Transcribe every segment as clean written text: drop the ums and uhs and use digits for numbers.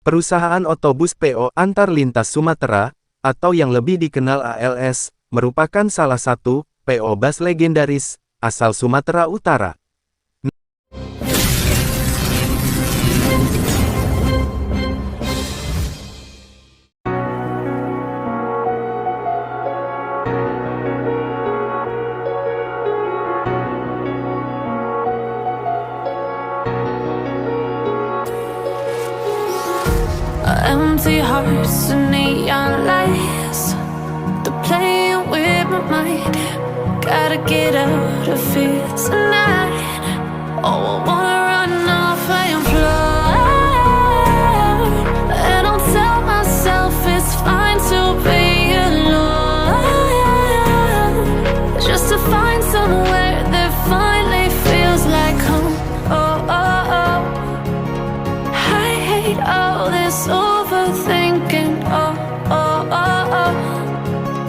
Perusahaan otobus PO Antar Lintas Sumatera, atau yang lebih dikenal ALS, merupakan salah satu PO bus legendaris asal Sumatera Utara. Empty hearts and neon lights, they're playing with my mind. Gotta get out of here tonight. Oh, I wanna run off and fly, and I'll tell myself it's fine to be alone, just to find somewhere that finally feels like home. Oh, oh, oh. I hate all this overthinking. Oh, oh, oh, oh.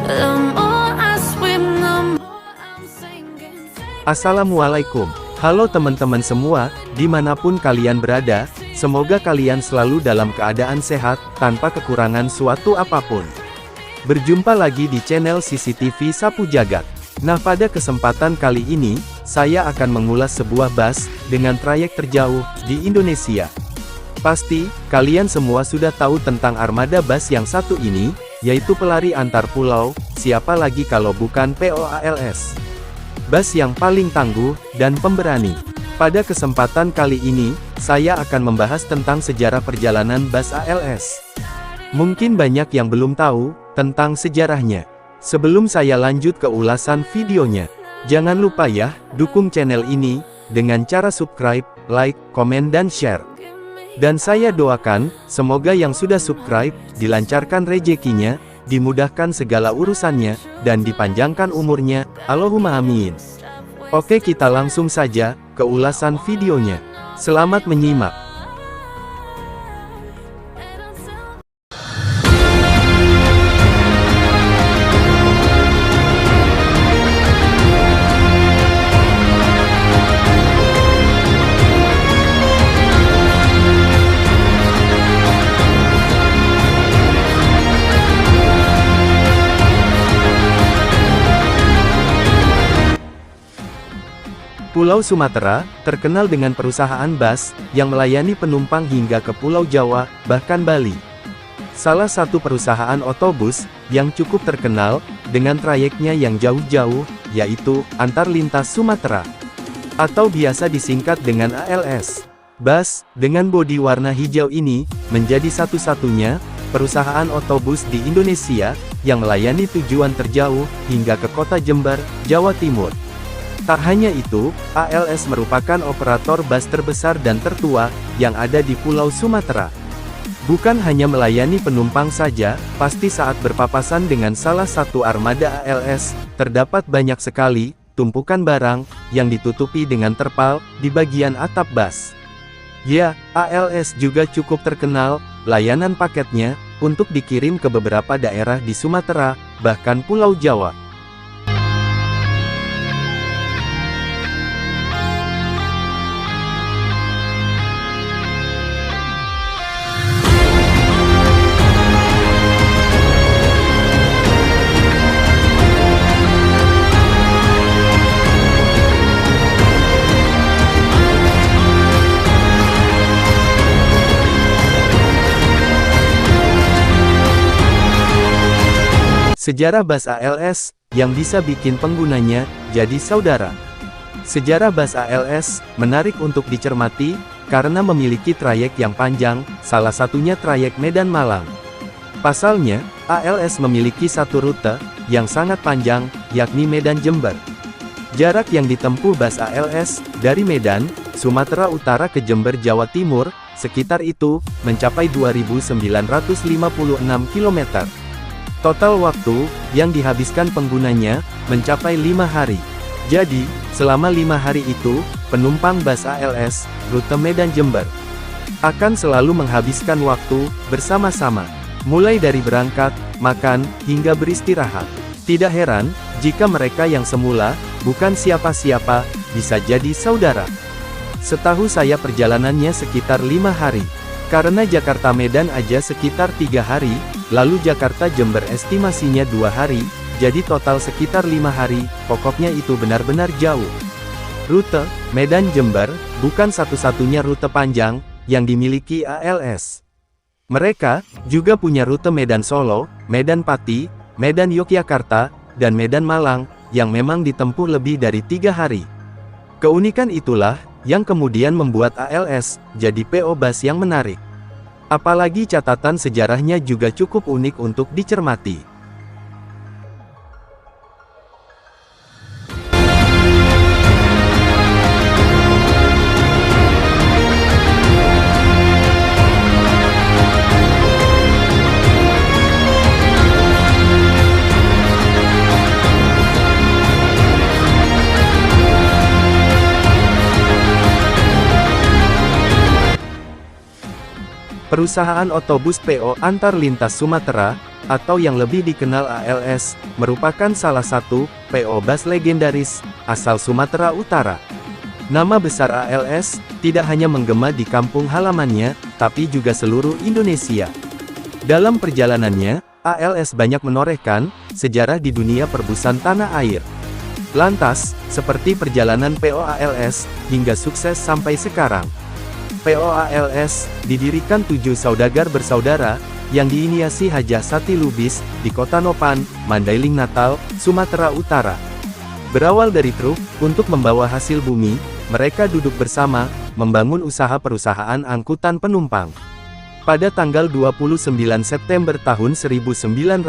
The more I swim, the more I'm sinking. Assalamualaikum. Halo teman-teman semua, dimanapun kalian berada, semoga kalian selalu dalam keadaan sehat, tanpa kekurangan suatu apapun. Berjumpa lagi di channel CCTV Sapu Jagat. Nah, pada kesempatan kali ini, saya akan mengulas sebuah bus dengan trayek terjauh di Indonesia. Pasti, kalian semua sudah tahu tentang armada bus yang satu ini, yaitu pelari antar pulau, siapa lagi kalau bukan PO ALS. Bus yang paling tangguh dan pemberani. Pada kesempatan kali ini, saya akan membahas tentang sejarah perjalanan bus ALS. Mungkin banyak yang belum tahu tentang sejarahnya. Sebelum saya lanjut ke ulasan videonya, jangan lupa ya, dukung channel ini dengan cara subscribe, like, komen dan share. Dan saya doakan, semoga yang sudah subscribe, dilancarkan rezekinya, dimudahkan segala urusannya, dan dipanjangkan umurnya, Allahumma amin. Oke, kita langsung saja ke ulasan videonya. Selamat menyimak. Pulau Sumatera, terkenal dengan perusahaan bus, yang melayani penumpang hingga ke Pulau Jawa, bahkan Bali. Salah satu perusahaan otobus, yang cukup terkenal, dengan trayeknya yang jauh-jauh, yaitu, Antar Lintas Sumatera. Atau biasa disingkat dengan ALS. Bus, dengan bodi warna hijau ini, menjadi satu-satunya, perusahaan otobus di Indonesia, yang melayani tujuan terjauh, hingga ke kota Jember, Jawa Timur. Tak hanya itu, ALS merupakan operator bus terbesar dan tertua, yang ada di Pulau Sumatera. Bukan hanya melayani penumpang saja, pasti saat berpapasan dengan salah satu armada ALS, terdapat banyak sekali, tumpukan barang, yang ditutupi dengan terpal, di bagian atap bus. Ya, ALS juga cukup terkenal, layanan paketnya, untuk dikirim ke beberapa daerah di Sumatera, bahkan Pulau Jawa. Sejarah bus ALS, yang bisa bikin penggunanya, jadi saudara. Sejarah bus ALS, menarik untuk dicermati, karena memiliki trayek yang panjang, salah satunya trayek Medan Malang. Pasalnya, ALS memiliki satu rute, yang sangat panjang, yakni Medan Jember. Jarak yang ditempuh bus ALS, dari Medan, Sumatera Utara ke Jember Jawa Timur, sekitar itu, mencapai 2.956 km. Total waktu, yang dihabiskan penggunanya, mencapai 5 hari. Jadi, selama 5 hari itu, penumpang bus ALS, rute Medan Jember, akan selalu menghabiskan waktu, bersama-sama. Mulai dari berangkat, makan, hingga beristirahat. Tidak heran, jika mereka yang semula, bukan siapa-siapa, bisa jadi saudara. Setahu saya perjalanannya sekitar 5 hari. Karena Jakarta Medan aja sekitar 3 hari, lalu Jakarta Jember estimasinya 2 hari, jadi total sekitar 5 hari, pokoknya itu benar-benar jauh. Rute Medan Jember bukan satu-satunya rute panjang yang dimiliki ALS. Mereka juga punya rute Medan Solo, Medan Pati, Medan Yogyakarta, dan Medan Malang, yang memang ditempuh lebih dari 3 hari. Keunikan itulah yang kemudian membuat ALS jadi PO Bus yang menarik. Apalagi catatan sejarahnya juga cukup unik untuk dicermati. Perusahaan otobus PO Antar Lintas Sumatera, atau yang lebih dikenal ALS, merupakan salah satu PO Bus legendaris asal Sumatera Utara. Nama besar ALS tidak hanya menggema di kampung halamannya, tapi juga seluruh Indonesia. Dalam perjalanannya, ALS banyak menorehkan sejarah di dunia perbusan tanah air. Lantas, seperti perjalanan PO ALS hingga sukses sampai sekarang. PO ALS didirikan 7 saudagar bersaudara, yang diinisiasi Hajah Sati Lubis, di Kota Nopan, Mandailing Natal, Sumatera Utara. Berawal dari truk, untuk membawa hasil bumi, mereka duduk bersama, membangun usaha perusahaan angkutan penumpang. Pada tanggal 29 September tahun 1966,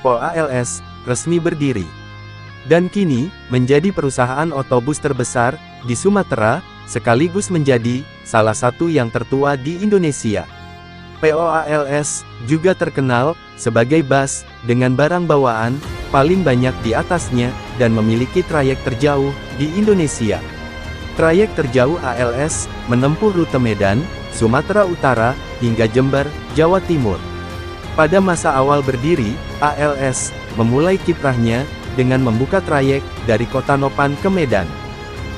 PO ALS resmi berdiri. Dan kini, menjadi perusahaan otobus terbesar di Sumatera, sekaligus menjadi salah satu yang tertua di Indonesia. PO ALS juga terkenal sebagai bus dengan barang bawaan paling banyak di atasnya dan memiliki trayek terjauh di Indonesia. Trayek terjauh ALS menempuh rute Medan, Sumatera Utara, hingga Jember, Jawa Timur. Pada masa awal berdiri, ALS memulai kiprahnya dengan membuka trayek dari Kota Nopan ke Medan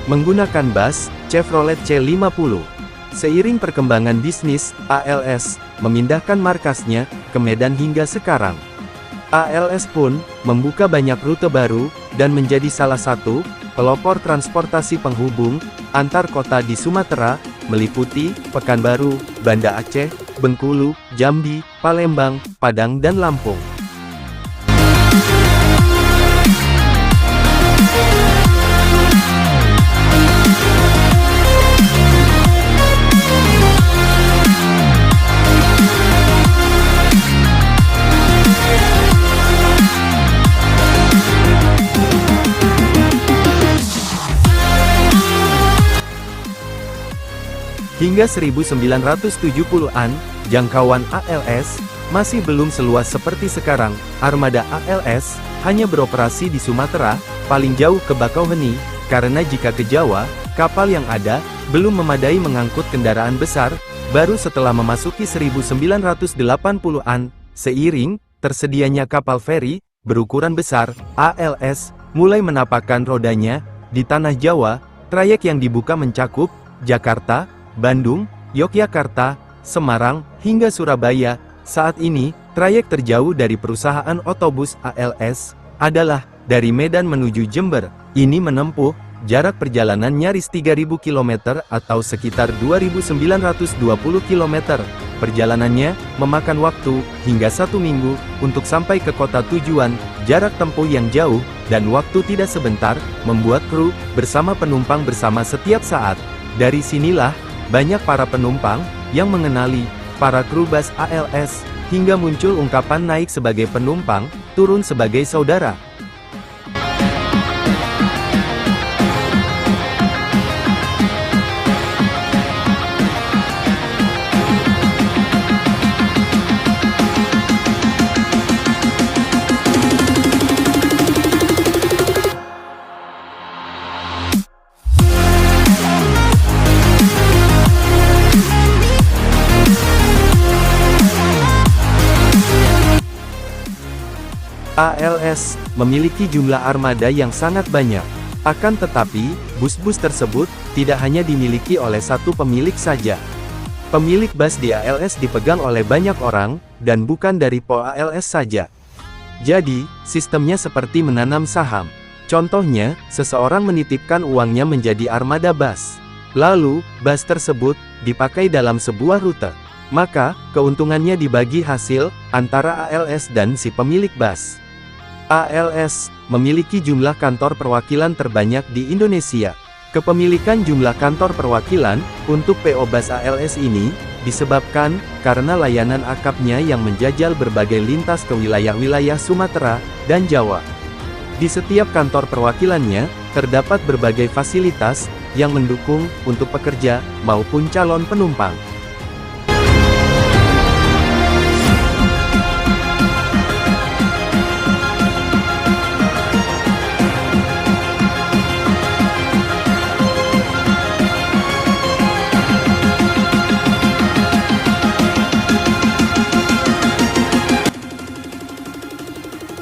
menggunakan bus Chevrolet C50. Seiring perkembangan bisnis, ALS memindahkan markasnya ke Medan hingga sekarang. ALS pun membuka banyak rute baru dan menjadi salah satu pelopor transportasi penghubung antar kota di Sumatera, meliputi Pekanbaru, Banda Aceh, Bengkulu, Jambi, Palembang, Padang dan Lampung. Hingga 1970-an, jangkauan ALS masih belum seluas seperti sekarang. Armada ALS hanya beroperasi di Sumatera, paling jauh ke Bakauheni, karena jika ke Jawa, kapal yang ada belum memadai mengangkut kendaraan besar. Baru setelah memasuki 1980-an, seiring tersedianya kapal feri berukuran besar, ALS mulai menapakkan rodanya di tanah Jawa. Trayek yang dibuka mencakup Jakarta, Bandung, Yogyakarta, Semarang, hingga Surabaya. Saat ini, trayek terjauh dari perusahaan otobus ALS adalah dari Medan menuju Jember. Ini menempuh jarak perjalanan nyaris 3.000 km atau sekitar 2.920 km. Perjalanannya memakan waktu hingga 1 minggu untuk sampai ke kota tujuan. Jarak tempuh yang jauh dan waktu tidak sebentar membuat kru bersama penumpang bersama setiap saat. Dari sinilah banyak para penumpang yang mengenali para kru bus ALS, hingga muncul ungkapan naik sebagai penumpang, turun sebagai saudara. ALS memiliki jumlah armada yang sangat banyak. Akan tetapi, bus-bus tersebut tidak hanya dimiliki oleh satu pemilik saja. Pemilik bus di ALS dipegang oleh banyak orang, dan bukan dari PO ALS saja. Jadi, sistemnya seperti menanam saham. Contohnya, seseorang menitipkan uangnya menjadi armada bus. Lalu, bus tersebut dipakai dalam sebuah rute. Maka, keuntungannya dibagi hasil antara ALS dan si pemilik bus. ALS memiliki jumlah kantor perwakilan terbanyak di Indonesia. Kepemilikan jumlah kantor perwakilan untuk PO Bus ALS ini disebabkan karena layanan akapnya yang menjajal berbagai lintas ke wilayah-wilayah Sumatera dan Jawa. Di setiap kantor perwakilannya terdapat berbagai fasilitas yang mendukung untuk pekerja maupun calon penumpang.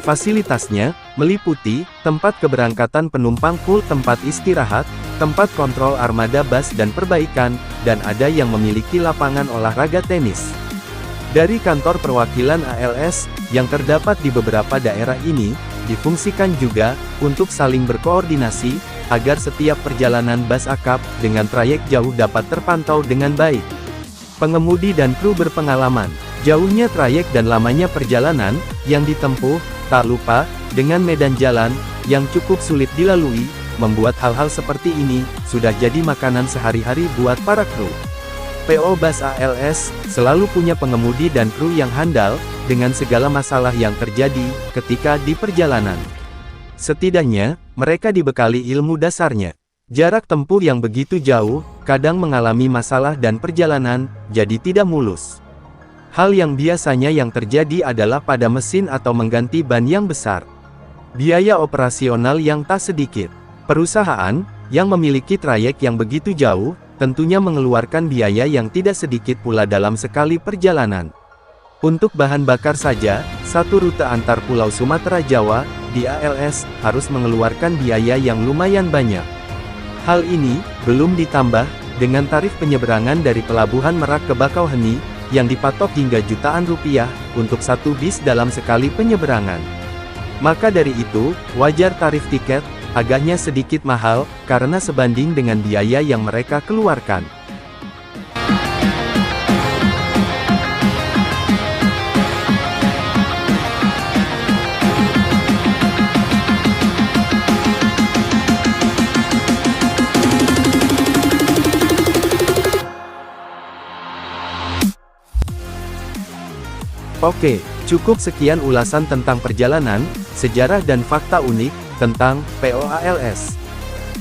Fasilitasnya meliputi tempat keberangkatan penumpang full, tempat istirahat, tempat kontrol armada bus dan perbaikan, dan ada yang memiliki lapangan olahraga tenis. Dari kantor perwakilan ALS yang terdapat di beberapa daerah ini, difungsikan juga untuk saling berkoordinasi agar setiap perjalanan bus akap dengan trayek jauh dapat terpantau dengan baik. Pengemudi dan kru berpengalaman. Jauhnya trayek dan lamanya perjalanan yang ditempuh, tak lupa dengan medan jalan yang cukup sulit dilalui, membuat hal-hal seperti ini sudah jadi makanan sehari-hari buat para kru. PO Bus ALS selalu punya pengemudi dan kru yang handal dengan segala masalah yang terjadi ketika di perjalanan. Setidaknya, mereka dibekali ilmu dasarnya. Jarak tempuh yang begitu jauh kadang mengalami masalah dan perjalanan jadi tidak mulus. Hal yang biasanya yang terjadi adalah pada mesin atau mengganti ban yang besar. Biaya operasional yang tak sedikit. Perusahaan yang memiliki trayek yang begitu jauh tentunya mengeluarkan biaya yang tidak sedikit pula dalam sekali perjalanan. Untuk bahan bakar saja, satu rute antar Pulau Sumatera Jawa di ALS harus mengeluarkan biaya yang lumayan banyak. Hal ini belum ditambah dengan tarif penyeberangan dari Pelabuhan Merak ke Bakauheni yang dipatok hingga jutaan rupiah untuk satu bis dalam sekali penyeberangan. Maka dari itu, wajar tarif tiket agaknya sedikit mahal karena sebanding dengan biaya yang mereka keluarkan. Oke, cukup sekian ulasan tentang perjalanan, sejarah dan fakta unik tentang PO ALS.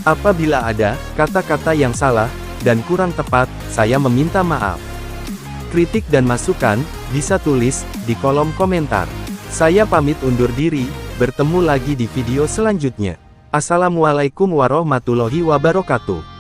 Apabila ada kata-kata yang salah dan kurang tepat, saya meminta maaf. Kritik dan masukan bisa tulis di kolom komentar. Saya pamit undur diri, bertemu lagi di video selanjutnya. Assalamualaikum warahmatullahi wabarakatuh.